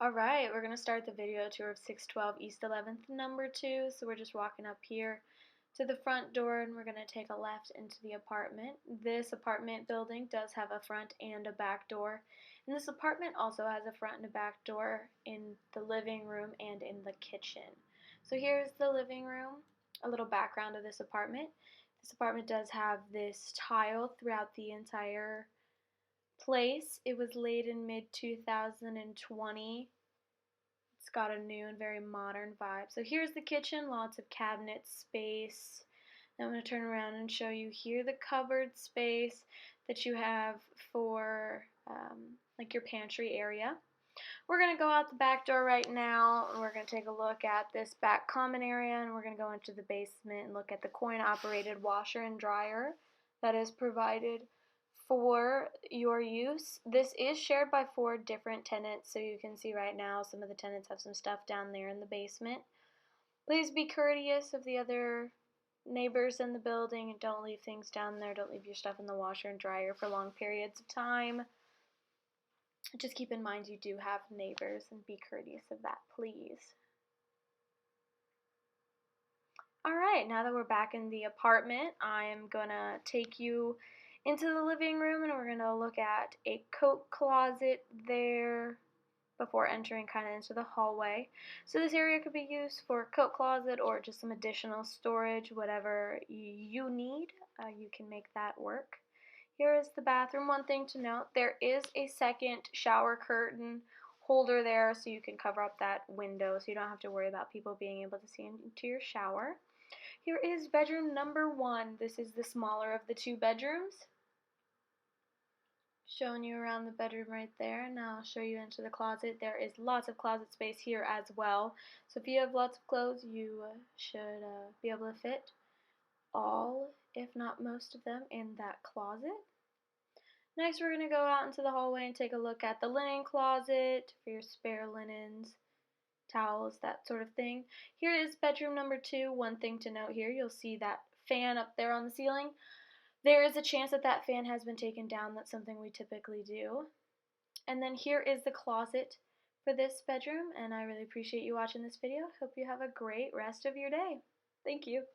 Alright, we're going to start the video tour of 612 East 11th, number 2. So we're just walking up here to the front door and we're going to take a left into the apartment. This apartment building does have a front and a back door. And this apartment also has a front and a back door in the living room and in the kitchen. So here's the living room, a little background of this apartment. This apartment does have this tile throughout the entire place. It was laid in mid-2020. It's got a new and very modern vibe. So here's the kitchen, lots of cabinet space. Now I'm going to turn around and show you here the cupboard space that you have for like your pantry area. We're going to go out the back door right now and we're going to take a look at this back common area, and we're going to go into the basement and look at the coin operated washer and dryer that is provided for your use. This is shared by 4 different tenants, so you can see right now some of the tenants have some stuff down there in the basement. Please be courteous of the other neighbors in the building and don't leave things down there. Don't leave your stuff in the washer and dryer for long periods of time. Just keep in mind you do have neighbors and be courteous of that, please. Alright, now that we're back in the apartment, I am going to take you into the living room and we're going to look at a coat closet there before entering kind of into the hallway. So this area could be used for a coat closet or just some additional storage, whatever you need. You can make that work. Here is the bathroom. One thing to note, there is a second shower curtain holder there so you can cover up that window so you don't have to worry about people being able to see into your shower. Here is bedroom number 1. This is the smaller of the 2 bedrooms. Showing you around the bedroom right there. Now I'll show you into the closet. There is lots of closet space here as well. So if you have lots of clothes, you should be able to fit all, if not most of them, in that closet. Next, we're going to go out into the hallway and take a look at the linen closet for your spare linens, towels, that sort of thing. Here is bedroom number 2. One thing to note here, you'll see that fan up there on the ceiling. There is a chance that that fan has been taken down. That's something we typically do. And then here is the closet for this bedroom, and I really appreciate you watching this video. Hope you have a great rest of your day. Thank you.